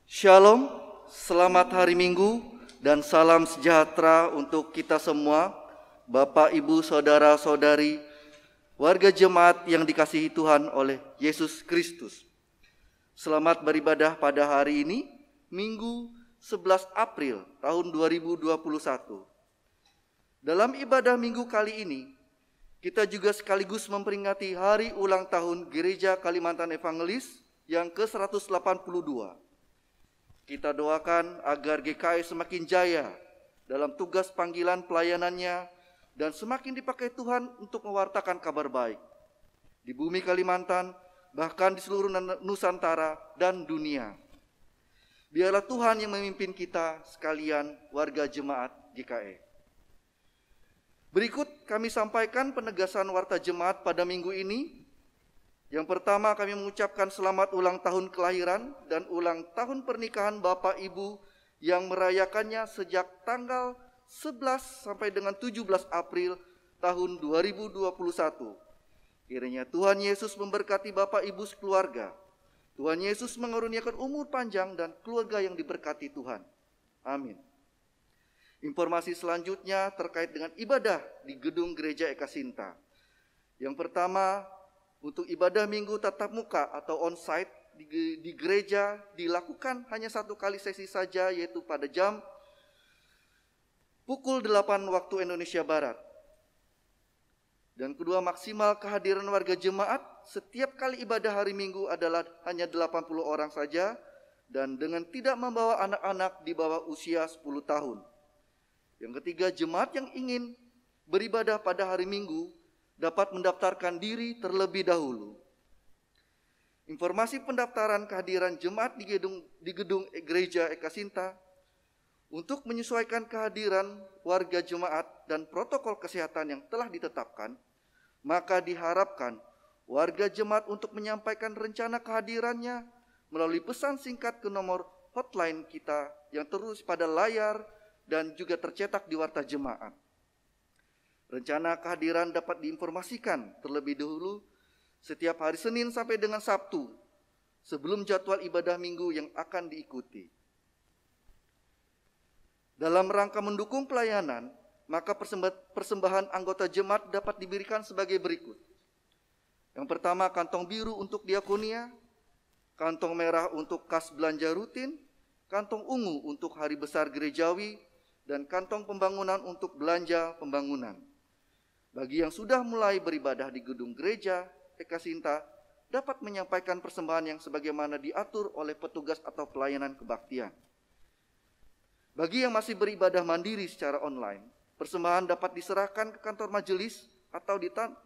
Shalom, selamat hari Minggu dan salam sejahtera untuk kita semua, Bapak, Ibu, Saudara-saudari, warga jemaat yang dikasihi Tuhan oleh Yesus Kristus. Selamat beribadah pada hari ini, Minggu 11 April tahun 2021. Dalam ibadah minggu kali ini, kita juga sekaligus memperingati hari ulang tahun Gereja Kalimantan Evangelis yang ke-182. Kita doakan agar GKI semakin jaya dalam tugas panggilan pelayanannya dan semakin dipakai Tuhan untuk mewartakan kabar baik di bumi Kalimantan, bahkan di seluruh Nusantara dan dunia. Biarlah Tuhan yang memimpin kita sekalian warga jemaat GKI. Berikut kami sampaikan penegasan warta jemaat pada minggu ini. Yang pertama, kami mengucapkan selamat ulang tahun kelahiran dan ulang tahun pernikahan Bapak Ibu yang merayakannya sejak tanggal 11 sampai dengan 17 April tahun 2021. Kiranya Tuhan Yesus memberkati Bapak Ibu sekeluarga. Tuhan Yesus mengaruniakan umur panjang dan keluarga yang diberkati Tuhan. Amin. Informasi selanjutnya terkait dengan ibadah di gedung Gereja Eka Sinta. Yang pertama, untuk ibadah minggu tatap muka atau on-site di gereja dilakukan hanya satu kali sesi saja, yaitu pada jam pukul 8 waktu Indonesia Barat. Dan kedua, maksimal kehadiran warga jemaat setiap kali ibadah hari Minggu adalah hanya 80 orang saja dan dengan tidak membawa anak-anak di bawah usia 10 tahun. Yang ketiga, jemaat yang ingin beribadah pada hari Minggu dapat mendaftarkan diri terlebih dahulu. Informasi pendaftaran kehadiran jemaat di gedung Gereja Eka Sinta untuk menyesuaikan kehadiran warga jemaat dan protokol kesehatan yang telah ditetapkan, maka diharapkan warga jemaat untuk menyampaikan rencana kehadirannya melalui pesan singkat ke nomor hotline kita yang terus pada layar dan juga tercetak di warta jemaat. Rencana kehadiran dapat diinformasikan terlebih dahulu setiap hari Senin sampai dengan Sabtu sebelum jadwal ibadah minggu yang akan diikuti. Dalam rangka mendukung pelayanan, maka persembahan anggota jemaat dapat diberikan sebagai berikut. Yang pertama, kantong biru untuk diakonia, kantong merah untuk kas belanja rutin, kantong ungu untuk hari besar gerejawi, dan kantong pembangunan untuk belanja pembangunan. Bagi yang sudah mulai beribadah di gedung gereja Eka Sinta, dapat menyampaikan persembahan yang sebagaimana diatur oleh petugas atau pelayanan kebaktian. Bagi yang masih beribadah mandiri secara online, persembahan dapat diserahkan ke kantor majelis atau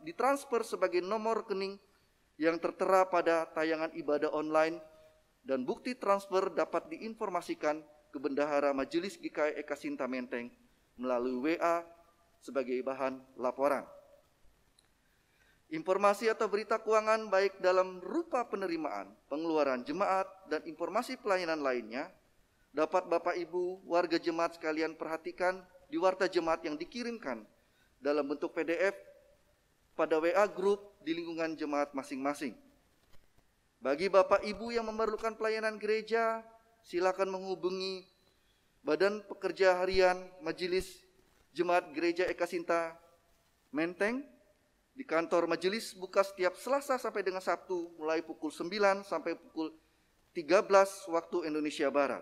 ditransfer sebagai nomor rekening yang tertera pada tayangan ibadah online, dan bukti transfer dapat diinformasikan ke Bendahara Majelis GKI Eka Sinta Menteng melalui WA sebagai bahan laporan. Informasi atau berita keuangan baik dalam rupa penerimaan, pengeluaran jemaat, dan informasi pelayanan lainnya dapat Bapak Ibu warga jemaat sekalian perhatikan di warta jemaat yang dikirimkan dalam bentuk PDF pada WA Group di lingkungan jemaat masing-masing. Bagi Bapak Ibu yang memerlukan pelayanan gereja, silakan menghubungi Badan Pekerja Harian Majelis Jemaat Gereja Eka Sinta Menteng. Di kantor majelis buka setiap Selasa sampai dengan Sabtu mulai pukul 9 sampai pukul 13 waktu Indonesia Barat.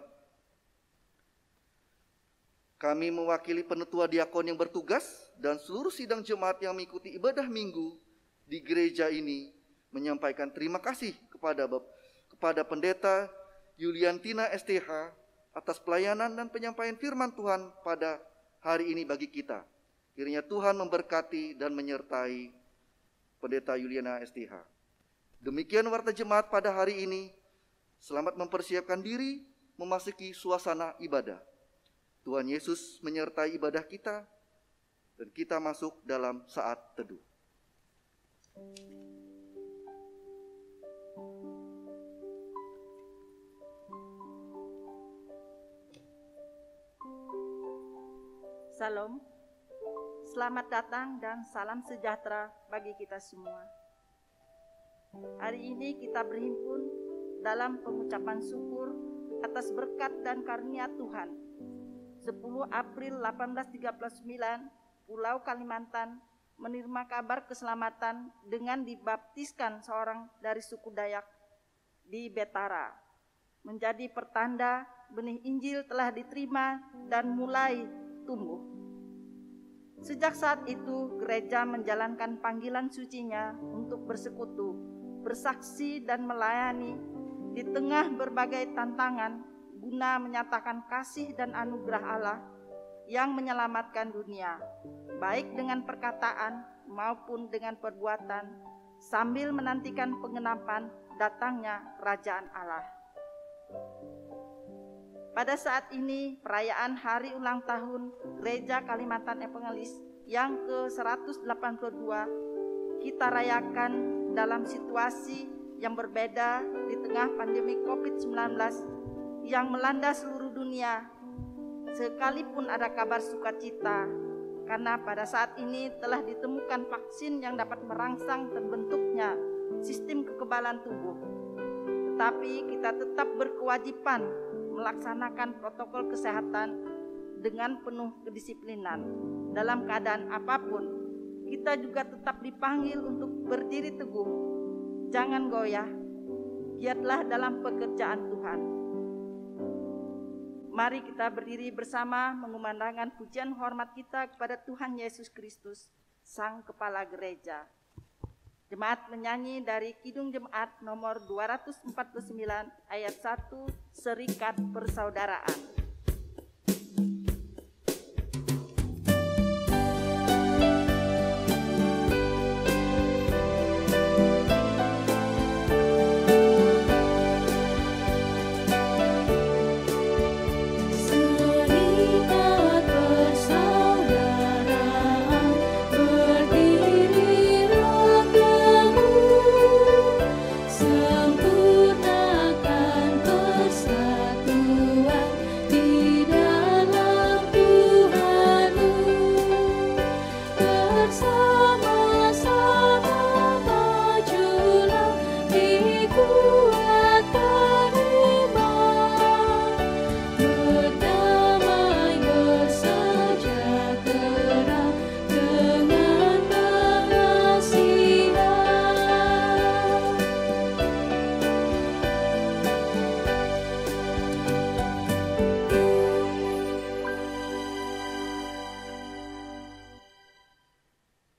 Kami mewakili penetua diakon yang bertugas dan seluruh sidang jemaat yang mengikuti ibadah minggu di gereja ini menyampaikan terima kasih kepada Pendeta Yuliantina STH atas pelayanan dan penyampaian firman Tuhan pada hari ini bagi kita. Kiranya Tuhan memberkati dan menyertai Pendeta Yuliana STH. Demikian warta jemaat pada hari ini. Selamat mempersiapkan diri memasuki suasana ibadah. Tuhan Yesus menyertai ibadah kita dan kita masuk dalam saat teduh. Salam, selamat datang dan salam sejahtera bagi kita semua. Hari ini kita berhimpun dalam pengucapan syukur atas berkat dan karunia Tuhan. 10 April 1839, Pulau Kalimantan menerima kabar keselamatan dengan dibaptiskan seorang dari suku Dayak di Betara. Menjadi pertanda benih Injil telah diterima dan mulai tumbuh. Sejak saat itu, gereja menjalankan panggilan sucinya untuk bersekutu, bersaksi dan melayani di tengah berbagai tantangan guna menyatakan kasih dan anugerah Allah yang menyelamatkan dunia, baik dengan perkataan maupun dengan perbuatan, sambil menantikan pengenapan datangnya kerajaan Allah. Pada saat ini, perayaan hari ulang tahun Gereja Kalimantan Evangelis yang ke-182 kita rayakan dalam situasi yang berbeda di tengah pandemi COVID-19 yang melanda seluruh dunia. Sekalipun ada kabar sukacita, karena pada saat ini telah ditemukan vaksin yang dapat merangsang terbentuknya sistem kekebalan tubuh. Tetapi kita tetap berkewajiban melaksanakan protokol kesehatan dengan penuh kedisiplinan. Dalam keadaan apapun, kita juga tetap dipanggil untuk berdiri teguh. Jangan goyah, giatlah dalam pekerjaan Tuhan. Mari kita berdiri bersama mengumandangkan pujian hormat kita kepada Tuhan Yesus Kristus, Sang Kepala Gereja. Jemaat menyanyi dari Kidung Jemaat nomor 249 ayat 1, Serikat Persaudaraan.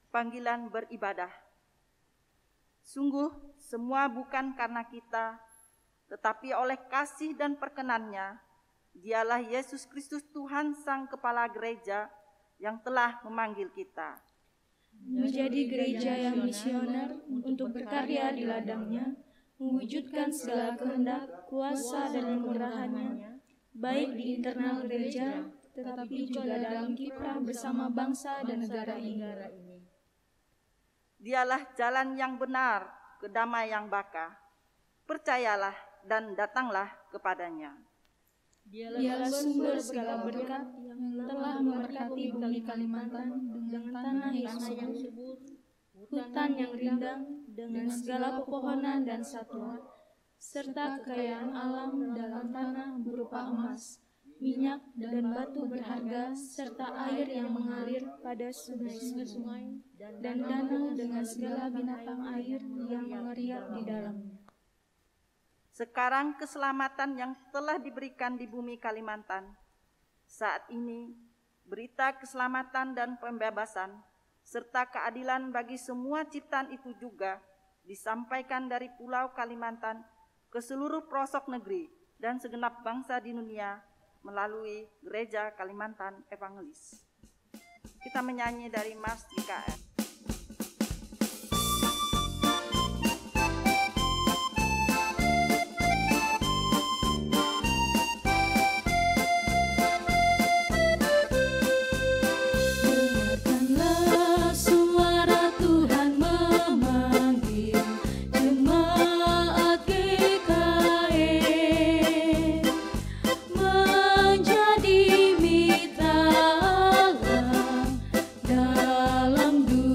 Panggilan beribadah. Sungguh semua bukan karena kita, tetapi oleh kasih dan perkenan-Nya, Dialah Yesus Kristus Tuhan Sang Kepala Gereja yang telah memanggil kita. Menjadi gereja yang misioner untuk berkarya di ladangnya, mewujudkan segala kehendak, kuasa dan kemurahan-Nya, baik di internal gereja, tetapi juga dalam kiprah bersama bangsa dan negara ini. Dialah jalan yang benar ke damai yang baka. Percayalah dan datanglah kepadanya. Dialah sumber segala berkat yang telah memberkati bumi Kalimantan dengan tanah yang subur, hutan yang rindang dengan segala pepohonan dan satwa, serta kekayaan alam dalam tanah berupa emas, minyak dan batu berharga, serta air yang mengalir pada sungai-sungai dan danau dengan segala binatang air yang mengeriak di dalamnya. Sekarang keselamatan yang telah diberikan di bumi Kalimantan, saat ini berita keselamatan dan pembebasan serta keadilan bagi semua ciptaan itu juga disampaikan dari Pulau Kalimantan ke seluruh pelosok negeri dan segenap bangsa di dunia melalui Gereja Kalimantan Evangelis. Kita menyanyi dari Mas GKR. Dalam dunia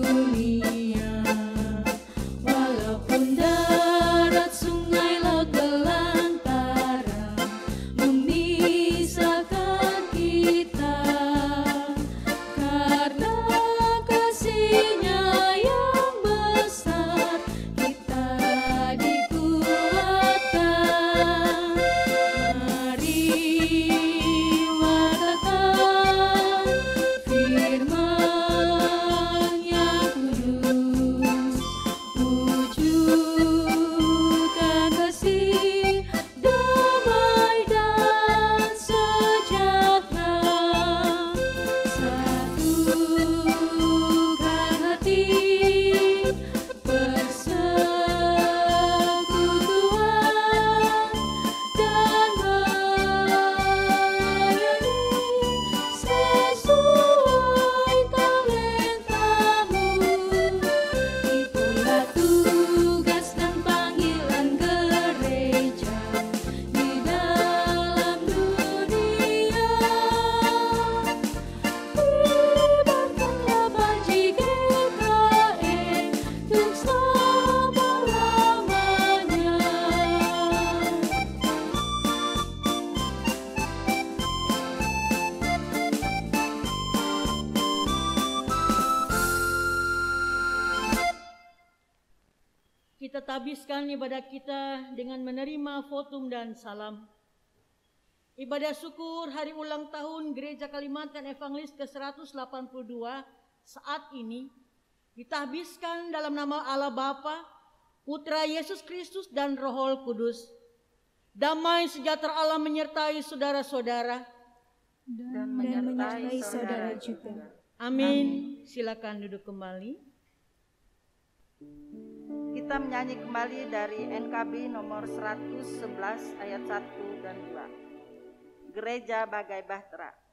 kita tabiskan ibadah kita dengan menerima votum dan salam. Ibadah syukur hari ulang tahun Gereja Kalimantan Evangelis ke-182 saat ini ditahbiskan dalam nama Allah Bapa, Putra Yesus Kristus dan Roh Kudus. Damai sejahtera Allah menyertai saudara-saudara dan menyertai saudara juga. Amin. Silakan duduk kembali. Kita menyanyi kembali dari NKB nomor 111 ayat 1 dan 2. Gereja Bagai Bahtera.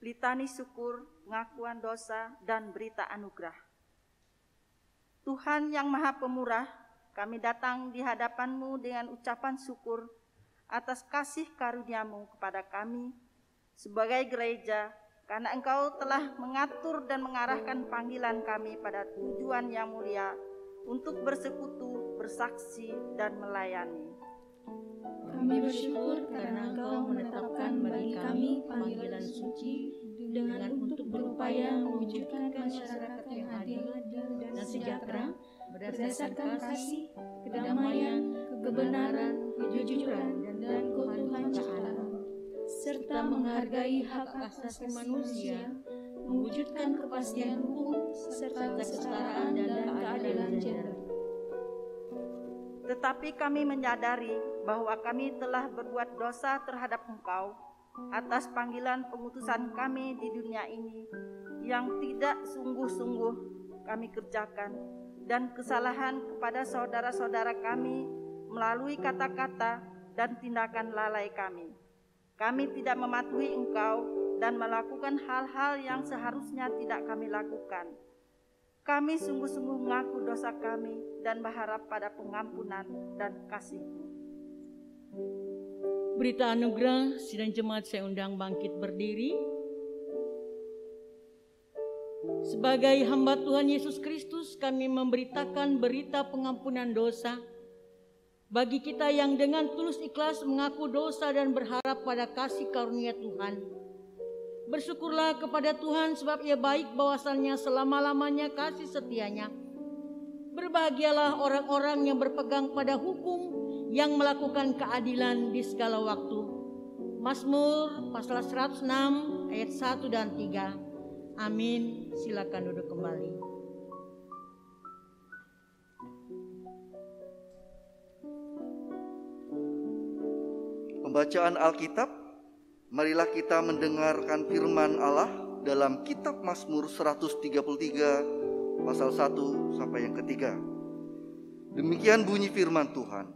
Litani syukur, pengakuan dosa, dan berita anugerah. Tuhan yang Maha Pemurah, kami datang di hadapan-Mu dengan ucapan syukur atas kasih karunia-Mu kepada kami sebagai gereja, karena Engkau telah mengatur dan mengarahkan panggilan kami pada tujuan yang mulia untuk bersekutu, bersaksi, dan melayani. Kami bersyukur karena Engkau menetapkan bagi kami panggilan suci dengan untuk berupaya mewujudkan masyarakat yang adil dan sejahtera berdasarkan kasih, kedamaian, kebenaran, kejujuran, dan keutuhan ciptaan, serta menghargai hak asasi manusia, mewujudkan kepastian hukum, serta kesetaraan dan keadilan gender. Tetapi kami menyadari bahwa kami telah berbuat dosa terhadap Engkau atas panggilan pengutusan kami di dunia ini yang tidak sungguh-sungguh kami kerjakan, dan kesalahan kepada saudara-saudara kami melalui kata-kata dan tindakan lalai kami. Kami tidak mematuhi Engkau dan melakukan hal-hal yang seharusnya tidak kami lakukan. Kami sungguh-sungguh mengaku dosa kami dan berharap pada pengampunan dan kasih-Mu. Berita anugerah, sidang jemaat saya undang bangkit berdiri. Sebagai hamba Tuhan Yesus Kristus, kami memberitakan berita pengampunan dosa bagi kita yang dengan tulus ikhlas mengaku dosa dan berharap pada kasih karunia Tuhan. Bersyukurlah kepada Tuhan sebab Ia baik, bahwasannya selama-lamanya kasih setianya. Berbahagialah orang-orang yang berpegang pada hukum, yang melakukan keadilan di segala waktu. Mazmur pasal 106 ayat 1 dan 3. Amin. Silakan duduk kembali. Pembacaan Alkitab, marilah kita mendengarkan firman Allah dalam kitab Mazmur 133 pasal 1 sampai yang ketiga. Demikian bunyi firman Tuhan.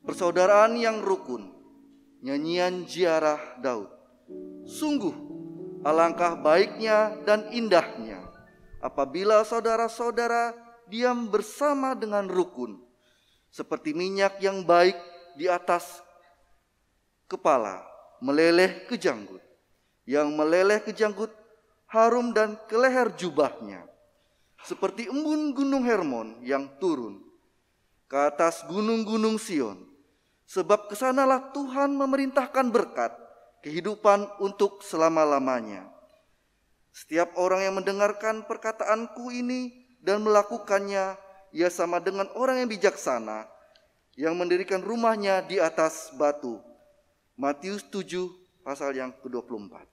Persaudaraan yang rukun, nyanyian ziarah Daud. Sungguh alangkah baiknya dan indahnya apabila saudara-saudara diam bersama dengan rukun, seperti minyak yang baik di atas kepala meleleh ke janggut, yang meleleh ke janggut harum dan ke leher jubahnya, seperti embun gunung Hermon yang turun ke atas gunung-gunung Sion. Sebab kesanalah Tuhan memerintahkan berkat, kehidupan untuk selama-lamanya. Setiap orang yang mendengarkan perkataanku ini dan melakukannya, ia sama dengan orang yang bijaksana, yang mendirikan rumahnya di atas batu. Matius 7 pasal yang ke-24.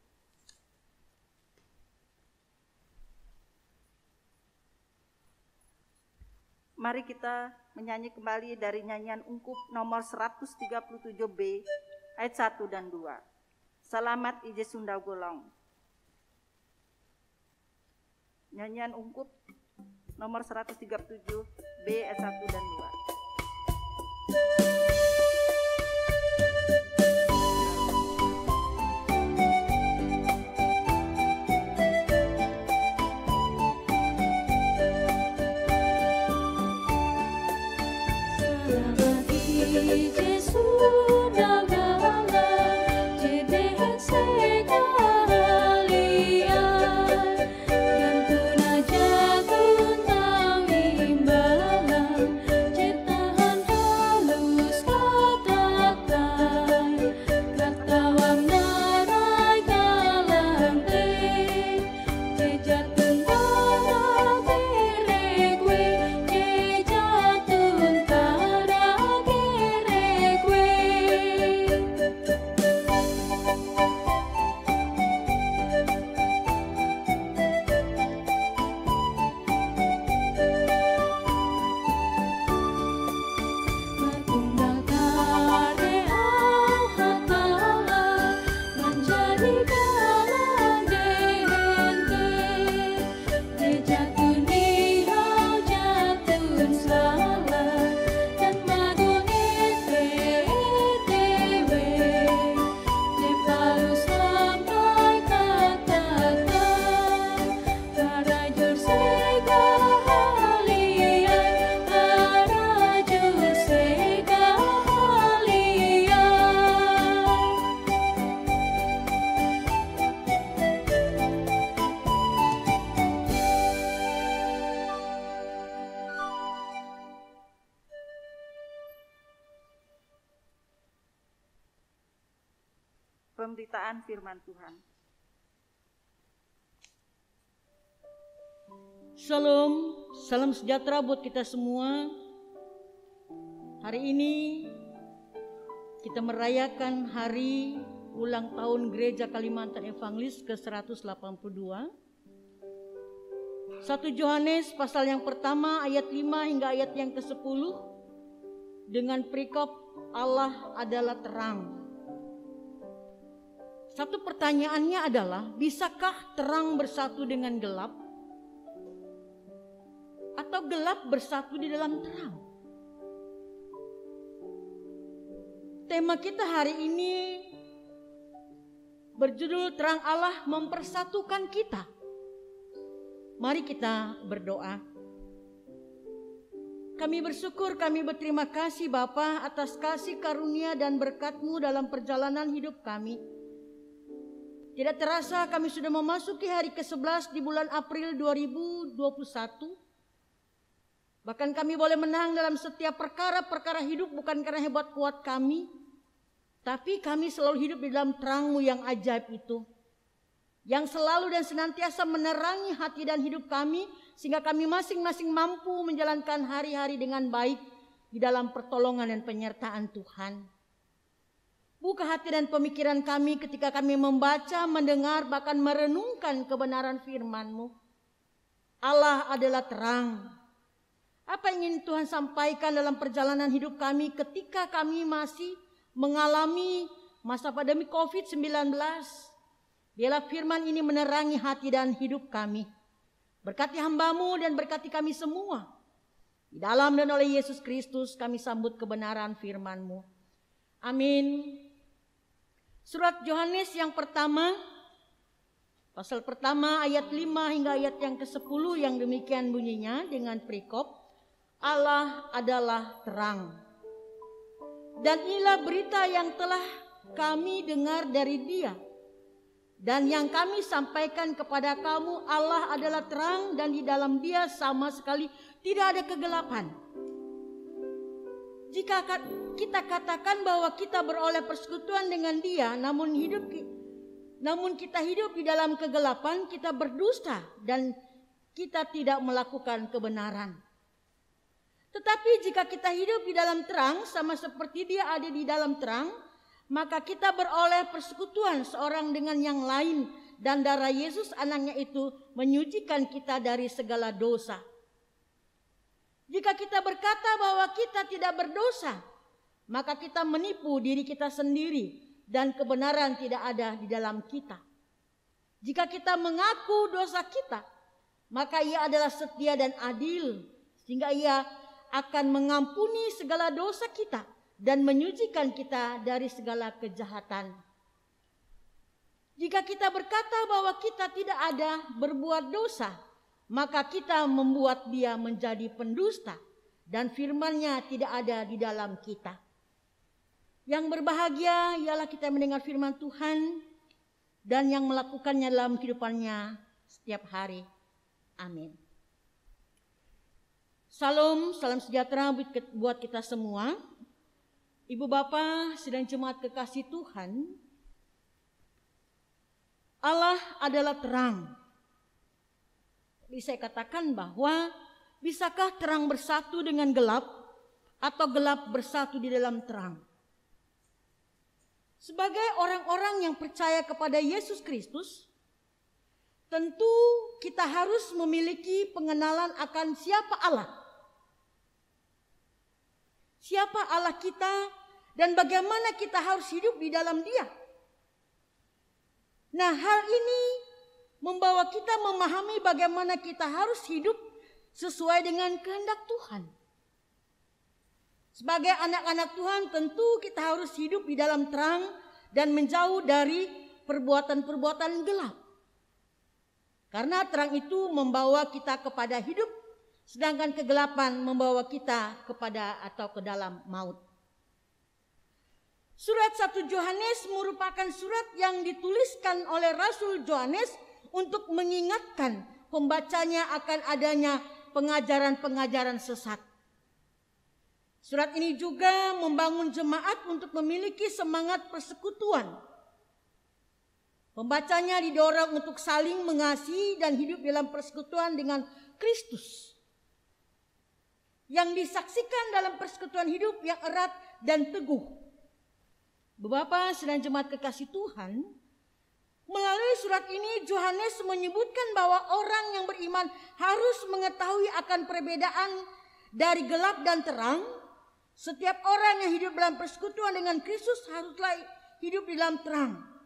Mari kita menyanyi kembali dari nyanyian ungkup nomor 137B ayat 1 dan 2. Selamat Ije Sunda Golong. Nyanyian ungkup nomor 137B ayat 1 dan 2. Pemberitaan firman Tuhan. Shalom, salam sejahtera buat kita semua. Hari ini kita merayakan hari ulang tahun Gereja Kalimantan Evangelis ke-182. 1 Yohanes pasal yang pertama ayat 5 hingga ayat yang ke-10 dengan perikop Allah adalah terang. Satu pertanyaannya adalah, bisakah terang bersatu dengan gelap? Atau gelap bersatu di dalam terang? Tema kita hari ini berjudul Terang Allah Mempersatukan Kita. Mari kita berdoa. Kami bersyukur, kami berterima kasih Bapa atas kasih karunia dan berkat-Mu dalam perjalanan hidup kami. Tidak terasa kami sudah memasuki hari ke-11 di bulan April 2021. Bahkan kami boleh menang dalam setiap perkara-perkara hidup bukan karena hebat kuat kami, tapi kami selalu hidup di dalam terang-Mu yang ajaib itu, yang selalu dan senantiasa menerangi hati dan hidup kami, sehingga kami masing-masing mampu menjalankan hari-hari dengan baik di dalam pertolongan dan penyertaan Tuhan. Buka hati dan pemikiran kami ketika kami membaca, mendengar, bahkan merenungkan kebenaran firman-Mu. Allah adalah terang. Apa yang ingin Tuhan sampaikan dalam perjalanan hidup kami ketika kami masih mengalami masa pandemi COVID-19? Biarlah firman ini menerangi hati dan hidup kami. Berkati hamba-Mu dan berkati kami semua. Di dalam dan oleh Yesus Kristus kami sambut kebenaran firman-Mu. Amin. Surat Yohanes yang pertama, pasal pertama ayat 5 hingga ayat yang ke-10 yang demikian bunyinya dengan perikop, Allah adalah terang. Dan inilah berita yang telah kami dengar dari Dia, dan yang kami sampaikan kepada kamu, Allah adalah terang dan di dalam Dia sama sekali tidak ada kegelapan. Jika kita katakan bahwa kita beroleh persekutuan dengan Dia, namun kita hidup di dalam kegelapan, kita berdusta dan kita tidak melakukan kebenaran. Tetapi jika kita hidup di dalam terang, sama seperti Dia ada di dalam terang, maka kita beroleh persekutuan seorang dengan yang lain, dan darah Yesus anaknya itu menyucikan kita dari segala dosa. Jika kita berkata bahwa kita tidak berdosa, maka kita menipu diri kita sendiri dan kebenaran tidak ada di dalam kita. Jika kita mengaku dosa kita, maka Ia adalah setia dan adil, sehingga Ia akan mengampuni segala dosa kita dan menyucikan kita dari segala kejahatan. Jika kita berkata bahwa kita tidak ada berbuat dosa, maka kita membuat Dia menjadi pendusta dan firman-Nya tidak ada di dalam kita. Yang berbahagia ialah kita mendengar firman Tuhan dan yang melakukannya dalam kehidupannya setiap hari. Amin. Salam, salam sejahtera buat kita semua. Ibu Bapa, sidang jemaat kekasih Tuhan, Allah adalah terang. Jadi saya katakan bahwa bisakah terang bersatu dengan gelap atau gelap bersatu di dalam terang? Sebagai orang-orang yang percaya kepada Yesus Kristus, tentu kita harus memiliki pengenalan akan siapa Allah. Siapa Allah kita dan bagaimana kita harus hidup di dalam Dia. Nah, hal ini membawa kita memahami bagaimana kita harus hidup sesuai dengan kehendak Tuhan. Sebagai anak-anak Tuhan tentu kita harus hidup di dalam terang dan menjauh dari perbuatan-perbuatan gelap. Karena terang itu membawa kita kepada hidup, sedangkan kegelapan membawa kita kepada atau ke dalam maut. Surat 1 Yohanes merupakan surat yang dituliskan oleh Rasul Yohanes untuk mengingatkan pembacanya akan adanya pengajaran-pengajaran sesat. Surat ini juga membangun jemaat untuk memiliki semangat persekutuan. Pembacanya didorong untuk saling mengasihi dan hidup dalam persekutuan dengan Kristus, yang disaksikan dalam persekutuan hidup yang erat dan teguh. Bapak sedang jemaat kekasih Tuhan, melalui surat ini Yohanes menyebutkan bahwa orang yang beriman harus mengetahui akan perbedaan dari gelap dan terang. Setiap orang yang hidup dalam persekutuan dengan Kristus haruslah hidup di dalam terang.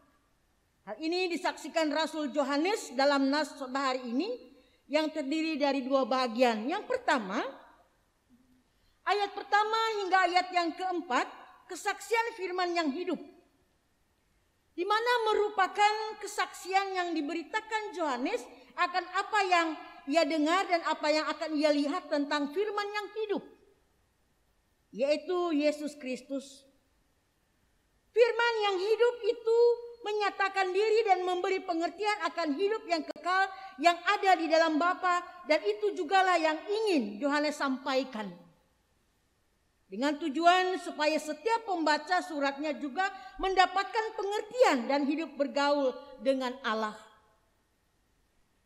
Hal ini disaksikan Rasul Yohanes dalam nas hari ini yang terdiri dari dua bagian. Yang pertama, ayat pertama hingga ayat yang keempat, kesaksian firman yang hidup, di mana merupakan kesaksian yang diberitakan Yohanes akan apa yang ia dengar dan apa yang akan ia lihat tentang firman yang hidup, yaitu Yesus Kristus. Firman yang hidup itu menyatakan diri dan memberi pengertian akan hidup yang kekal yang ada di dalam Bapa, dan itu jugalah yang ingin Yohanes sampaikan. Dengan tujuan supaya setiap pembaca suratnya juga mendapatkan pengertian dan hidup bergaul dengan Allah.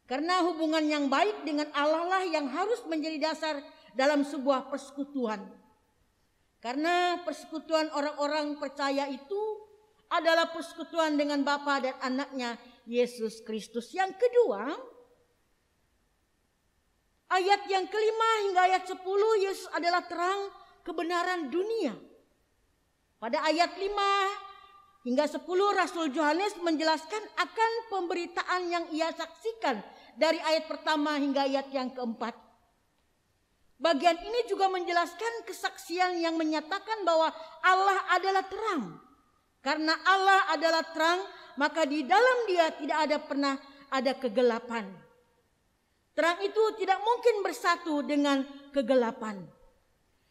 Karena hubungan yang baik dengan Allah lah yang harus menjadi dasar dalam sebuah persekutuan. Karena persekutuan orang-orang percaya itu adalah persekutuan dengan Bapa dan anaknya Yesus Kristus. Yang kedua, ayat yang kelima hingga ayat 10, Yesus adalah terang kebenaran dunia. Pada ayat 5 hingga 10 Rasul Yohanes menjelaskan akan pemberitaan yang ia saksikan dari ayat pertama hingga ayat yang keempat. Bagian ini juga menjelaskan kesaksian yang menyatakan bahwa Allah adalah terang. Karena Allah adalah terang, maka di dalam Dia tidak pernah ada kegelapan. Terang itu tidak mungkin bersatu dengan kegelapan.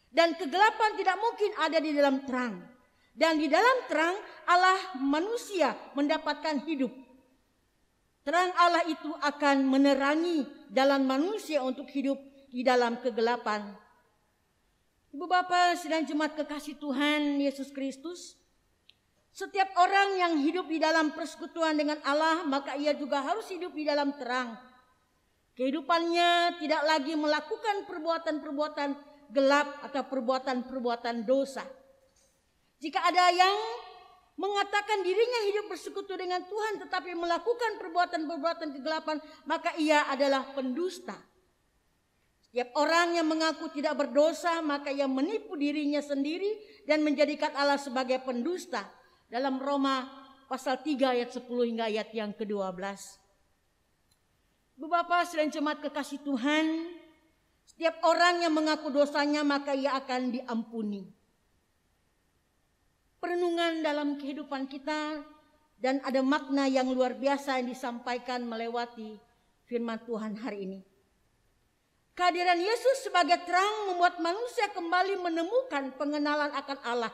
Dan kegelapan tidak mungkin ada di dalam terang. Dan di dalam terang Allah manusia mendapatkan hidup. Terang Allah itu akan menerangi jalan manusia untuk hidup di dalam kegelapan. Ibu Bapak sedang jemaat kekasih Tuhan Yesus Kristus, setiap orang yang hidup di dalam persekutuan dengan Allah, maka ia juga harus hidup di dalam terang. Kehidupannya tidak lagi melakukan perbuatan-perbuatan gelap atau perbuatan-perbuatan dosa. Jika ada yang mengatakan dirinya hidup bersekutu dengan Tuhan tetapi melakukan perbuatan-perbuatan kegelapan, maka ia adalah pendusta. Setiap orang yang mengaku tidak berdosa, maka ia menipu dirinya sendiri dan menjadikan Allah sebagai pendusta. Dalam Roma pasal 3 ayat 10 hingga ayat yang ke-12. Bapak sedang jemaat kekasih Tuhan, setiap orang yang mengaku dosanya maka ia akan diampuni. Perenungan dalam kehidupan kita dan ada makna yang luar biasa yang disampaikan melewati firman Tuhan hari ini. Kehadiran Yesus sebagai terang membuat manusia kembali menemukan pengenalan akan Allah.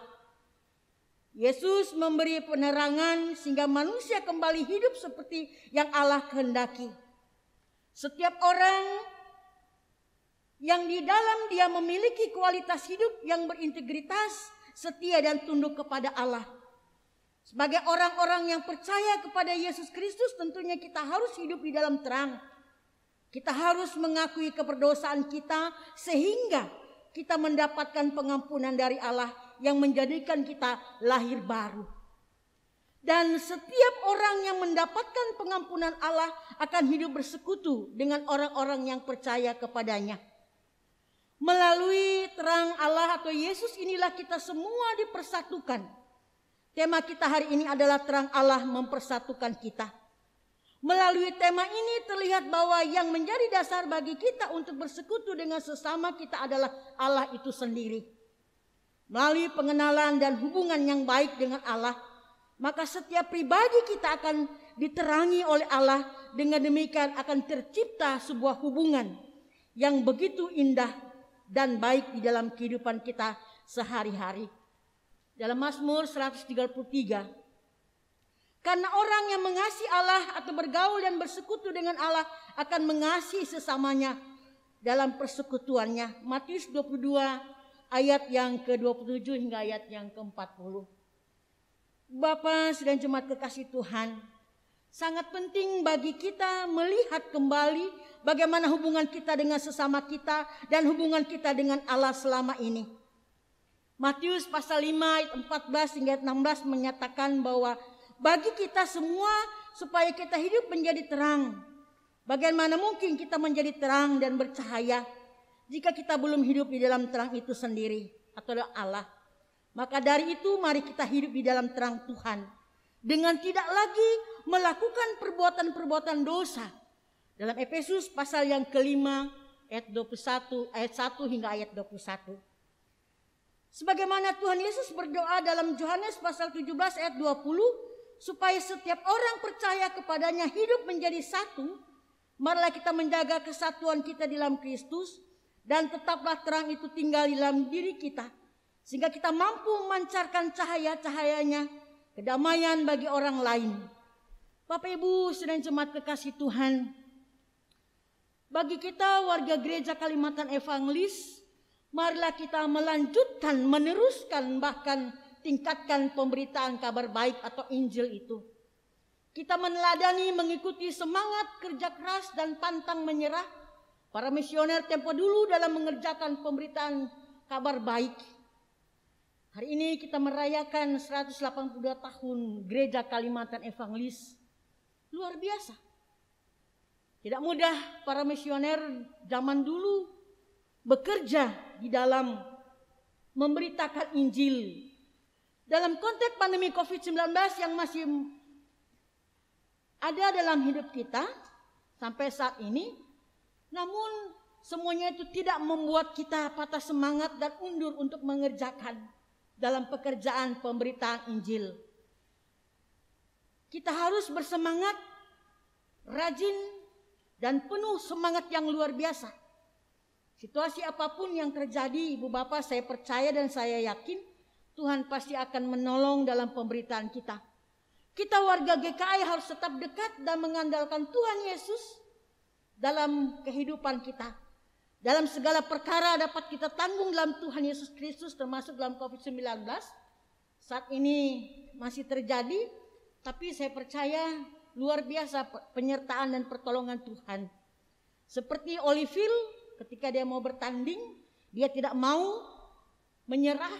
Yesus memberi penerangan sehingga manusia kembali hidup seperti yang Allah kehendaki. Setiap orang yang di dalam dia memiliki kualitas hidup yang berintegritas, setia dan tunduk kepada Allah. Sebagai orang-orang yang percaya kepada Yesus Kristus, tentunya kita harus hidup di dalam terang. Kita harus mengakui keberdosaan kita sehingga kita mendapatkan pengampunan dari Allah yang menjadikan kita lahir baru. Dan setiap orang yang mendapatkan pengampunan Allah akan hidup bersekutu dengan orang-orang yang percaya kepadanya. Melalui terang Allah atau Yesus inilah kita semua dipersatukan. Tema kita hari ini adalah terang Allah mempersatukan kita. Melalui tema ini terlihat bahwa yang menjadi dasar bagi kita untuk bersekutu dengan sesama kita adalah Allah itu sendiri. Melalui pengenalan dan hubungan yang baik dengan Allah, maka setiap pribadi kita akan diterangi oleh Allah. Dengan demikian akan tercipta sebuah hubungan yang begitu indah dan baik di dalam kehidupan kita sehari-hari. Dalam Mazmur 133, karena orang yang mengasihi Allah atau bergaul dan bersekutu dengan Allah akan mengasihi sesamanya dalam persekutuannya. Matius 22 ayat yang ke-27 hingga ayat yang ke-40. Bapak sedang jemaat kekasih Tuhan, Sangat penting bagi kita melihat kembali bagaimana hubungan kita dengan sesama kita dan hubungan kita dengan Allah selama ini. Matius pasal 5 ayat 14 hingga 16 menyatakan bahwa bagi kita semua supaya kita hidup menjadi terang. Bagaimana mungkin kita menjadi terang dan bercahaya jika kita belum hidup di dalam terang itu sendiri atau Allah. Maka dari itu mari kita hidup di dalam terang Tuhan dengan tidak lagi melakukan perbuatan-perbuatan dosa. Dalam Efesus pasal yang kelima ayat 21 ayat 1 hingga ayat 21. Sebagaimana Tuhan Yesus berdoa dalam Yohanes pasal 17 ayat 20 supaya setiap orang percaya kepadanya hidup menjadi satu, marilah kita menjaga kesatuan kita di dalam Kristus dan tetaplah terang itu tinggal di dalam diri kita sehingga kita mampu memancarkan cahaya-cahayanya kedamaian bagi orang lain. Bapak Ibu saudara jemaat kekasih Tuhan, bagi kita warga gereja Kalimantan Evangelis, marilah kita melanjutkan, meneruskan, bahkan tingkatkan pemberitaan kabar baik atau Injil itu. Kita meneladani, mengikuti semangat kerja keras dan pantang menyerah para misioner tempo dulu dalam mengerjakan pemberitaan kabar baik. Hari ini kita merayakan 182 tahun Gereja Kalimantan Evangelis. Luar biasa. Tidak mudah para misioner zaman dulu bekerja di dalam memberitakan Injil. Dalam konteks pandemi COVID-19 yang masih ada dalam hidup kita sampai saat ini, namun semuanya itu tidak membuat kita patah semangat dan undur untuk mengerjakan dalam pekerjaan pemberitaan Injil. Kita harus bersemangat, rajin, dan penuh semangat yang luar biasa. Situasi apapun yang terjadi, Ibu Bapak, saya percaya dan saya yakin Tuhan pasti akan menolong dalam pemberitaan kita. Kita warga GKI harus tetap dekat dan mengandalkan Tuhan Yesus dalam kehidupan kita. Dalam segala perkara dapat kita tanggung dalam Tuhan Yesus Kristus, termasuk dalam COVID-19. Saat ini masih terjadi, tapi saya percaya luar biasa penyertaan dan pertolongan Tuhan. Seperti Oliville ketika dia mau bertanding, dia tidak mau menyerah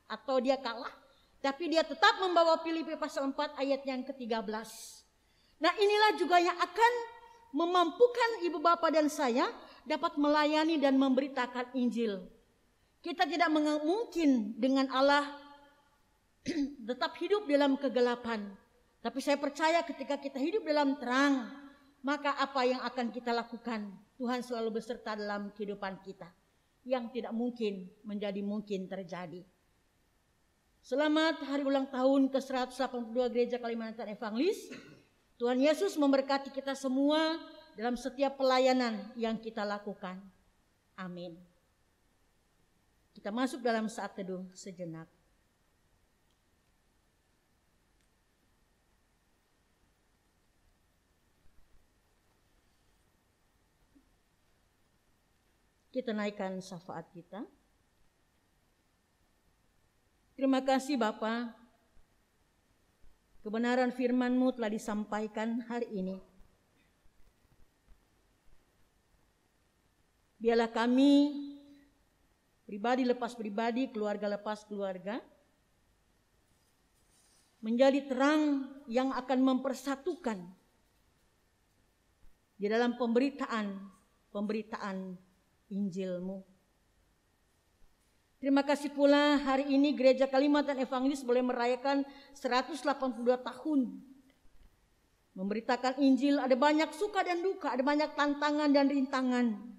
atau dia kalah, tapi dia tetap membawa Filipi pasal 4 ayat yang ke-13. Nah, inilah juga yang akan memampukan ibu bapak dan saya dapat melayani dan memberitakan Injil. Kita tidak mungkin dengan Allah tetap hidup dalam kegelapan. Tapi saya percaya ketika kita hidup dalam terang, maka apa yang akan kita lakukan? Tuhan selalu beserta dalam kehidupan kita. Yang tidak mungkin menjadi mungkin terjadi. Selamat hari ulang tahun ke-182 Gereja Kalimantan Evangelis. Tuhan Yesus memberkati kita semua dalam setiap pelayanan yang kita lakukan. Amin. Kita masuk dalam saat teduh sejenak. Kita naikkan syafaat kita. Terima kasih Bapa, kebenaran firman-Mu telah disampaikan hari ini. Biarlah kami, pribadi lepas pribadi, keluarga lepas keluarga, menjadi terang yang akan mempersatukan di dalam pemberitaan Injil-Mu. Terima kasih pula hari ini Gereja Kalimantan Evangelis boleh merayakan 182 tahun memberitakan Injil. Ada banyak suka dan duka, ada banyak tantangan dan rintangan.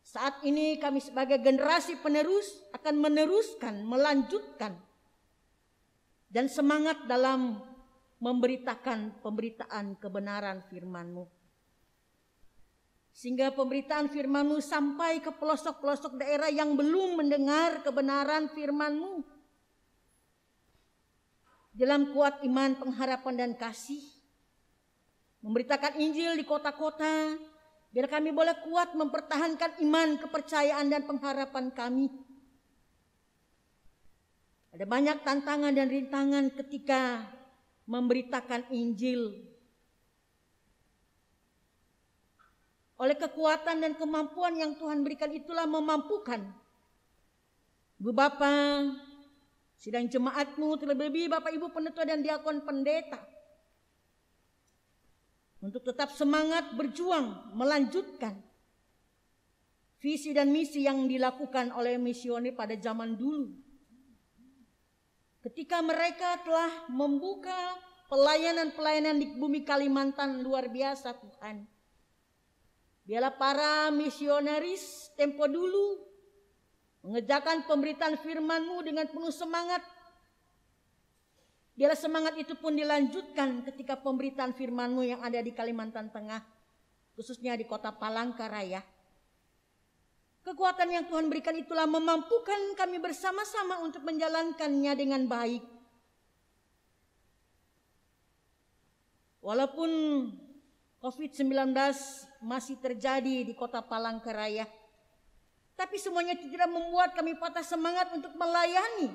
Saat ini kami sebagai generasi penerus akan meneruskan, melanjutkan dan semangat dalam memberitakan pemberitaan kebenaran firman-Mu. Sehingga pemberitaan firman-Mu sampai ke pelosok-pelosok daerah yang belum mendengar kebenaran firman-Mu. Dalam kuat iman, pengharapan dan kasih. Memberitakan Injil di kota-kota. Biar kami boleh kuat mempertahankan iman, kepercayaan dan pengharapan kami. Ada banyak tantangan dan rintangan ketika memberitakan Injil. Oleh kekuatan dan kemampuan yang Tuhan berikan itulah memampukan Ibu Bapa, sidang jemaatmu, terlebih Bapak Ibu penetua dan diakon pendeta, untuk tetap semangat berjuang melanjutkan visi dan misi yang dilakukan oleh misioner pada zaman dulu. Ketika mereka telah membuka pelayanan-pelayanan di bumi Kalimantan luar biasa Tuhan. Biarlah para misionaris tempo dulu mengerjakan pemberitaan firman-Mu dengan penuh semangat. Biarlah semangat itu pun dilanjutkan ketika pemberitaan firman-Mu yang ada di Kalimantan Tengah, khususnya di kota Palangkaraya. Kekuatan yang Tuhan berikan itulah memampukan kami bersama-sama untuk menjalankannya dengan baik. Walaupun COVID-19 masih terjadi di kota Palangkaraya, tapi semuanya tidak membuat kami patah semangat untuk melayani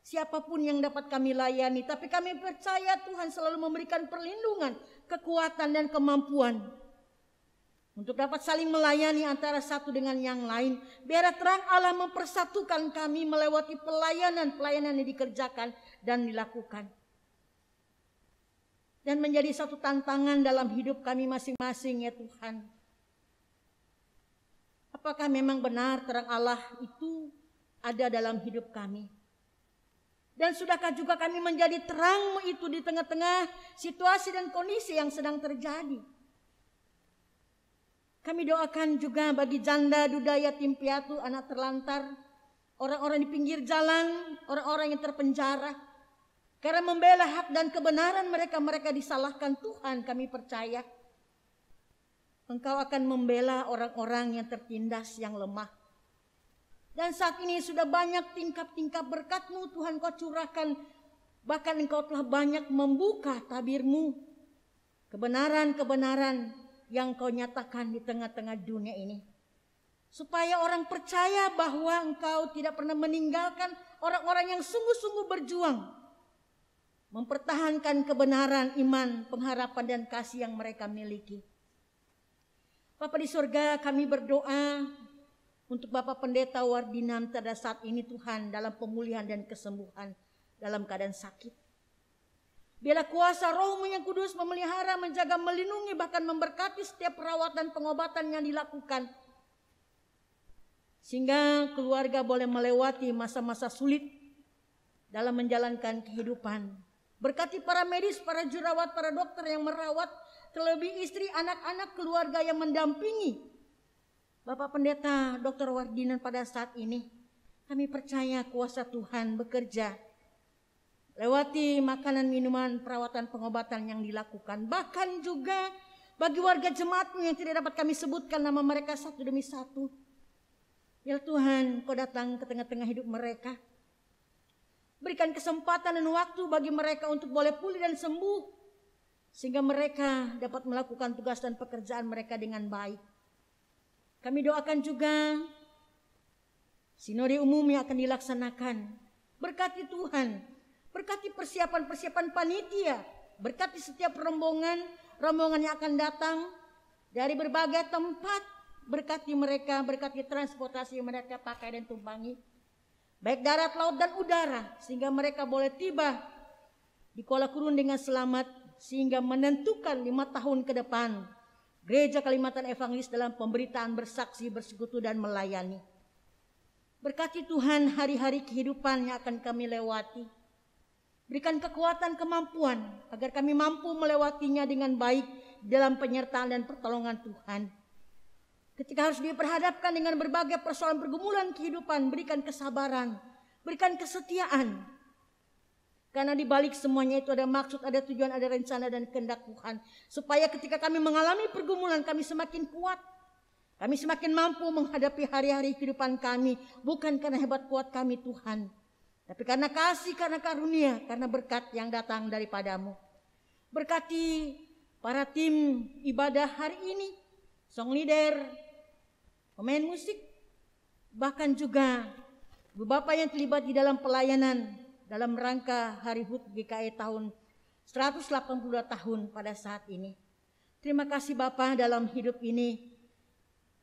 siapapun yang dapat kami layani. Tapi kami percaya Tuhan selalu memberikan perlindungan, kekuatan dan kemampuan untuk dapat saling melayani antara satu dengan yang lain. Biar terang Allah mempersatukan kami melewati pelayanan-pelayanan yang dikerjakan dan dilakukan. Dan menjadi satu tantangan dalam hidup kami masing-masing ya Tuhan. Apakah memang benar terang Allah itu ada dalam hidup kami? Dan sudahkah juga kami menjadi terang itu di tengah-tengah situasi dan kondisi yang sedang terjadi? Kami doakan juga bagi janda, duda, yatim piatu, anak terlantar, orang-orang di pinggir jalan, orang-orang yang terpenjara. Karena membela hak dan kebenaran mereka disalahkan Tuhan, kami percaya Engkau akan membela orang-orang yang tertindas, yang lemah. Dan saat ini sudah banyak tingkap-tingkap berkat-Mu Tuhan Kau curahkan. Bahkan Engkau telah banyak membuka tabir-Mu. Kebenaran-kebenaran yang Kau nyatakan di tengah-tengah dunia ini. Supaya orang percaya bahwa Engkau tidak pernah meninggalkan orang-orang yang sungguh-sungguh berjuang. Mempertahankan kebenaran, iman, pengharapan dan kasih yang mereka miliki. Bapa di surga, kami berdoa untuk Bapak Pendeta Wardinam pada saat ini Tuhan dalam pemulihan dan kesembuhan dalam keadaan sakit. Biarlah kuasa Roh-Mu yang kudus memelihara, menjaga, melindungi, bahkan memberkati setiap perawatan pengobatan yang dilakukan. Sehingga keluarga boleh melewati masa-masa sulit dalam menjalankan kehidupan. Berkati para medis, para jurawat, para dokter yang merawat, terlebih istri, anak-anak, keluarga yang mendampingi Bapak Pendeta Dr. Wardinan pada saat ini. Kami percaya kuasa Tuhan bekerja lewati makanan, minuman, perawatan, pengobatan yang dilakukan. Bahkan juga bagi warga jemaat-Mu yang tidak dapat kami sebutkan nama mereka satu demi satu. Ya Tuhan, Kau datang ke tengah-tengah hidup mereka. Berikan kesempatan dan waktu bagi mereka untuk boleh pulih dan sembuh. Sehingga mereka dapat melakukan tugas dan pekerjaan mereka dengan baik. Kami doakan juga sinode umum yang akan dilaksanakan. Berkati Tuhan, berkati persiapan-persiapan panitia, berkati setiap rombongan yang akan datang dari berbagai tempat, berkati mereka, berkati transportasi yang mereka pakai dan tumpangi, baik darat, laut dan udara, sehingga mereka boleh tiba di Kuala Kurun dengan selamat, sehingga menentukan 5 tahun ke depan Gereja Kalimantan Evangelis dalam pemberitaan, bersaksi, bersekutu dan melayani. Berkati Tuhan hari-hari kehidupan yang akan kami lewati. Berikan kekuatan, kemampuan agar kami mampu melewatinya dengan baik dalam penyertaan dan pertolongan Tuhan. Ketika harus diperhadapkan dengan berbagai persoalan pergumulan kehidupan, berikan kesabaran, berikan kesetiaan. Karena di balik semuanya itu ada maksud, ada tujuan, ada rencana dan kehendak Tuhan. Supaya ketika kami mengalami pergumulan, kami semakin kuat. Kami semakin mampu menghadapi hari-hari kehidupan kami. Bukan karena hebat kuat kami Tuhan. Tapi karena kasih, karena karunia, karena berkat yang datang daripada-Mu. Berkati para tim ibadah hari ini, song leader, pemain musik, bahkan juga Ibu Bapak yang terlibat di dalam pelayanan dalam rangka Hari HUT GKI tahun 182 tahun pada saat ini. Terima kasih Bapak dalam hidup ini.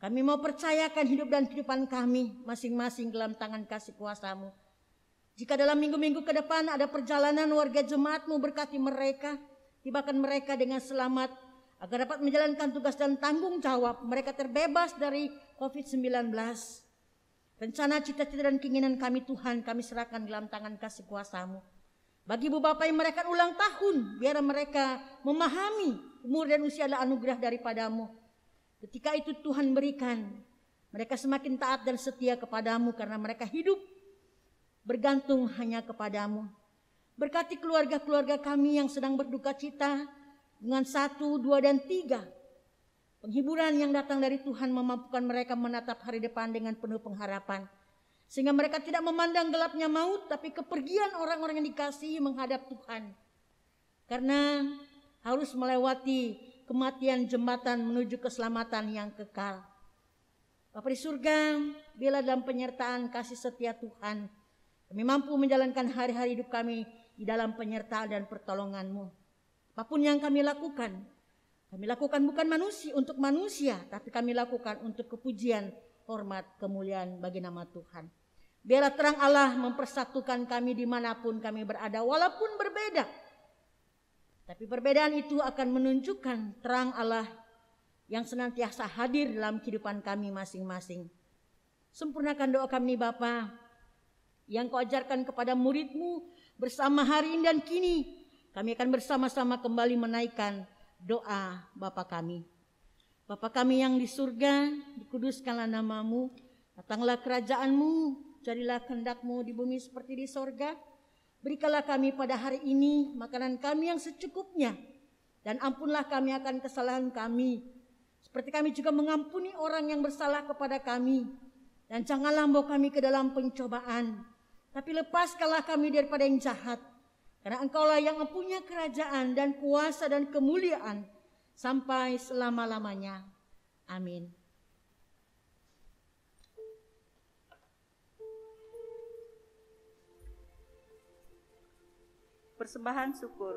Kami mau percayakan hidup dan kehidupan kami masing-masing dalam tangan kasih kuasa-Mu. Jika dalam minggu-minggu ke depan ada perjalanan warga jemaat-Mu, berkati mereka, tibakan mereka dengan selamat, agar dapat menjalankan tugas dan tanggung jawab. Mereka terbebas dari COVID-19. Rencana, cita-cita dan keinginan kami Tuhan, kami serahkan dalam tangan kasih kuasa-Mu. Bagi ibu bapak yang merayakan ulang tahun, biar mereka memahami umur dan usia adalah anugerah daripada-Mu. Ketika itu Tuhan berikan, mereka semakin taat dan setia kepada-Mu karena mereka hidup bergantung hanya kepada-Mu. Berkati keluarga-keluarga kami yang sedang berduka cita dengan 1, 2, dan 3. Penghiburan yang datang dari Tuhan memampukan mereka menatap hari depan dengan penuh pengharapan. Sehingga mereka tidak memandang gelapnya maut, tapi kepergian orang-orang yang dikasihi menghadap Tuhan. Karena harus melewati kematian jembatan menuju keselamatan yang kekal. Bapa di surga, bila dalam penyertaan kasih setia Tuhan, kami mampu menjalankan hari-hari hidup kami di dalam penyertaan dan pertolongan-Mu. Apapun yang kami lakukan bukan manusia untuk manusia, tapi kami lakukan untuk kepujian, hormat, kemuliaan bagi nama Tuhan. Biarlah terang Allah mempersatukan kami dimanapun kami berada, walaupun berbeda. Tapi perbedaan itu akan menunjukkan terang Allah yang senantiasa hadir dalam kehidupan kami masing-masing. Sempurnakan doa kami Bapa, yang Kau ajarkan kepada murid-Mu bersama hari ini dan kini. Kami akan bersama-sama kembali menaikkan doa Bapa kami. Bapa kami yang di surga, dikuduskanlah nama-Mu, datanglah kerajaan-Mu, jadilah kehendak-Mu di bumi seperti di sorga. Berikanlah kami pada hari ini makanan kami yang secukupnya, dan ampunlah kami akan kesalahan kami, seperti kami juga mengampuni orang yang bersalah kepada kami. Dan janganlah membawa kami ke dalam pencobaan, tapi lepaskanlah kami daripada yang jahat. Karena Engkaulah yang mempunyai kerajaan dan kuasa dan kemuliaan sampai selama-lamanya. Amin. Persembahan syukur.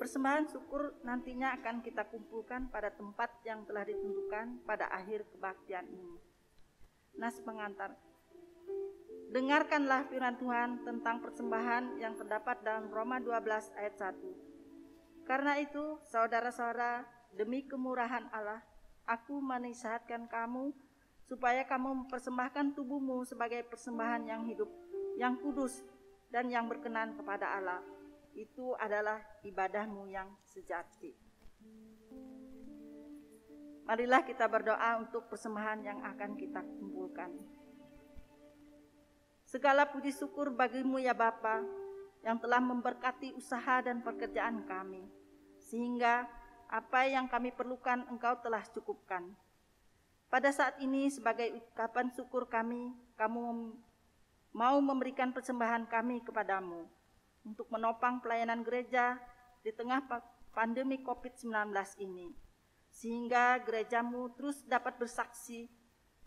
Persembahan syukur nantinya akan kita kumpulkan pada tempat yang telah ditentukan pada akhir kebaktian ini. Nas pengantar. Dengarkanlah firman Tuhan tentang persembahan yang terdapat dalam Roma 12 ayat 1. Karena itu, saudara-saudara, demi kemurahan Allah, aku menasihatkan kamu supaya kamu mempersembahkan tubuhmu sebagai persembahan yang hidup, yang kudus, dan yang berkenan kepada Allah. Itu adalah ibadahmu yang sejati. Marilah kita berdoa untuk persembahan yang akan kita kumpulkan. Segala puji syukur bagi-Mu ya Bapa, yang telah memberkati usaha dan pekerjaan kami, sehingga apa yang kami perlukan Engkau telah cukupkan. Pada saat ini sebagai ungkapan syukur kami, kamu mau memberikan persembahan kami kepadamu untuk menopang pelayanan gereja di tengah pandemi COVID-19 ini, sehingga gerejamu terus dapat bersaksi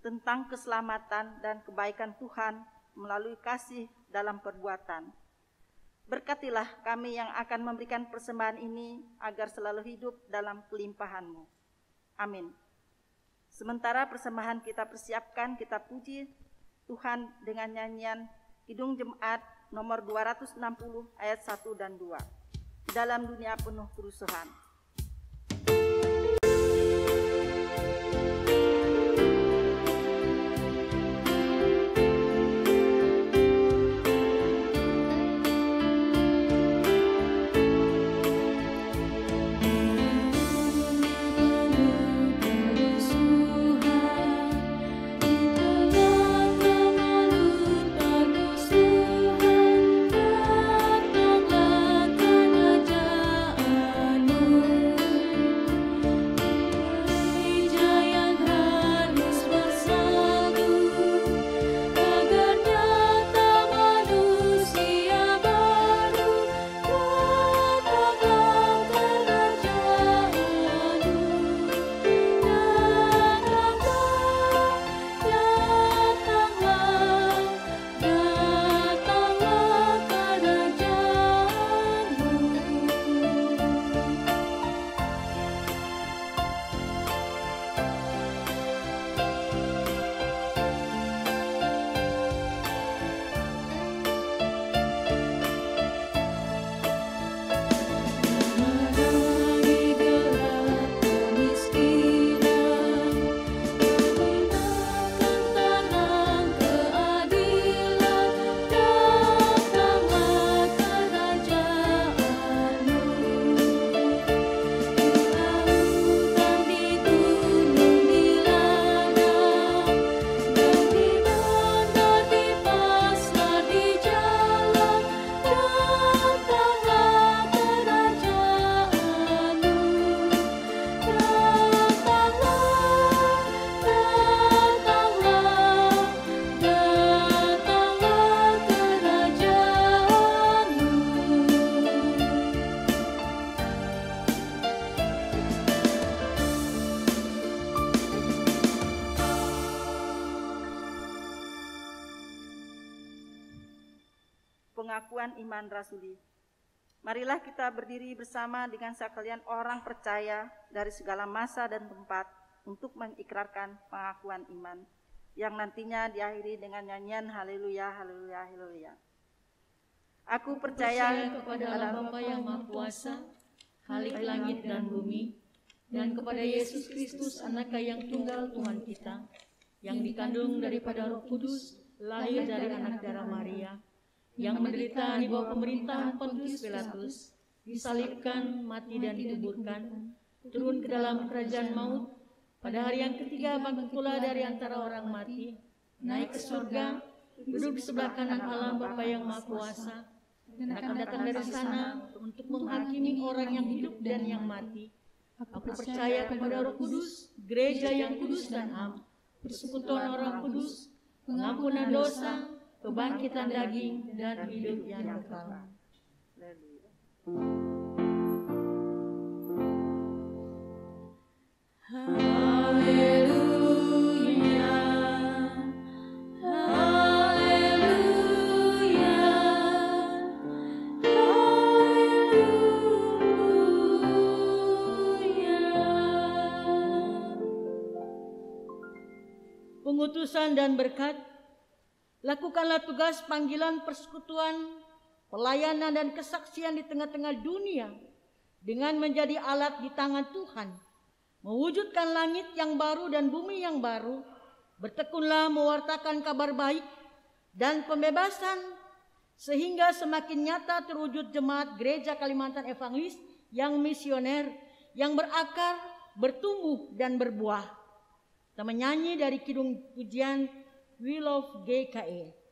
tentang keselamatan dan kebaikan Tuhan melalui kasih dalam perbuatan. Berkatilah kami yang akan memberikan persembahan ini agar selalu hidup dalam kelimpahan-Mu. Amin. Sementara persembahan kita persiapkan, kita puji Tuhan dengan nyanyian Kidung Jemaat nomor 260 ayat 1 dan 2. Dalam dunia penuh kerusuhan. Datanglah kerajaan-Mu. pengakuan iman rasuli. Marilah kita berdiri bersama dengan sekalian orang percaya dari segala masa dan tempat untuk mengikrarkan pengakuan iman yang nantinya diakhiri dengan nyanyian haleluya, haleluya, haleluya. Aku percaya kepada Allah Bapa yang Maha Kuasa, Khalik langit dan bumi, dan kepada Yesus Kristus, Anaknya yang tunggal Tuhan kita, yang dikandung daripada Roh Kudus, lahir dari anak darah Maria, yang menderita di bawah pemerintahan Pontius Pilatus, disalibkan, mati dan dikuburkan, turun ke dalam kerajaan maut, pada hari yang ketiga bangkit pula dari antara orang mati, naik ke surga, duduk di sebelah kanan Allah Bapa yang Maha Kuasa, dan akan datang dari sana untuk menghakimi orang yang hidup dan yang mati. Aku percaya kepada Roh Kudus, gereja yang kudus dan am, persekutuan orang kudus, pengampunan dosa, kebangkitan daging, dan hidup yang kekal. Haleluya, haleluya, haleluya. Pengutusan dan berkat. Lakukanlah tugas panggilan persekutuan, pelayanan dan kesaksian di tengah-tengah dunia dengan menjadi alat di tangan Tuhan, mewujudkan langit yang baru dan bumi yang baru. Bertekunlah mewartakan kabar baik dan pembebasan sehingga semakin nyata terwujud jemaat Gereja Kalimantan Evangelis yang misioner, yang berakar, bertumbuh dan berbuah. Kita menyanyi dari kidung pujian We Love GKE.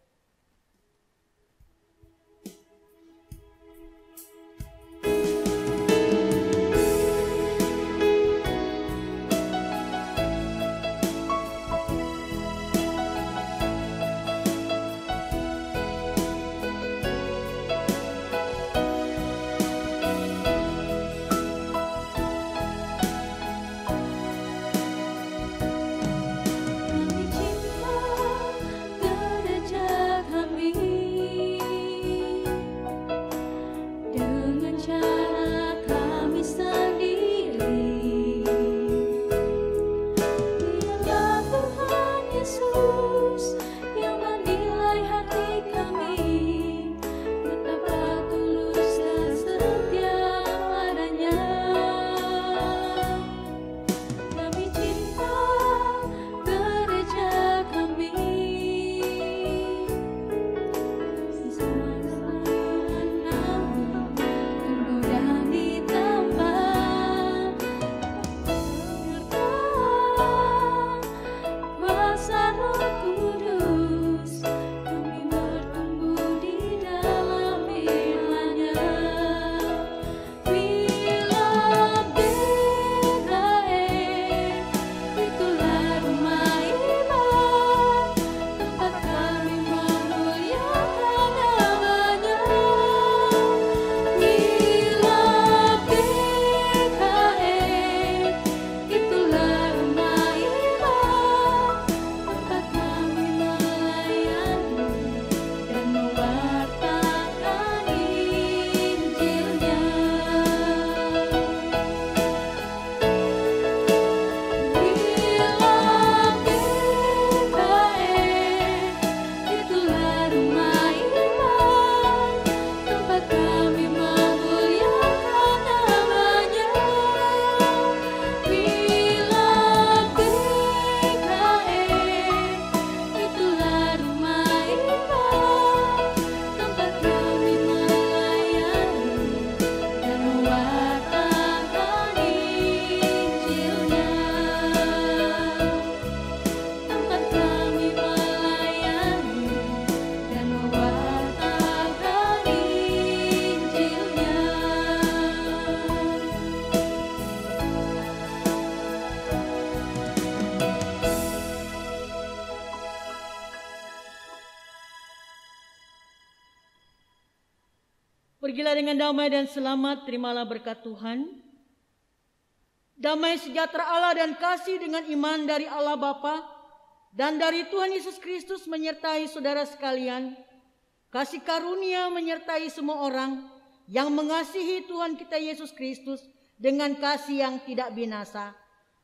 Pergilah dengan damai dan selamat, terimalah berkat Tuhan. Damai sejahtera Allah dan kasih dengan iman dari Allah Bapa dan dari Tuhan Yesus Kristus menyertai saudara sekalian. kasih karunia menyertai semua orang yang mengasihi Tuhan kita Yesus Kristus dengan kasih yang tidak binasa.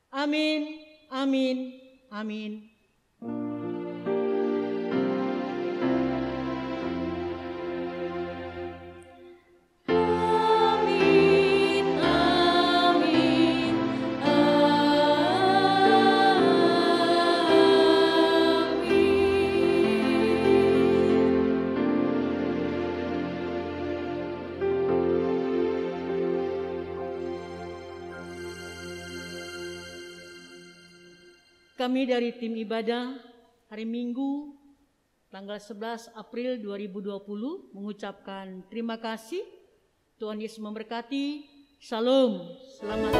Amin, amin, amin. Kami dari tim ibadah hari Minggu tanggal 11 April 2020 mengucapkan terima kasih. Tuhan Yesus memberkati. Shalom. Selamat.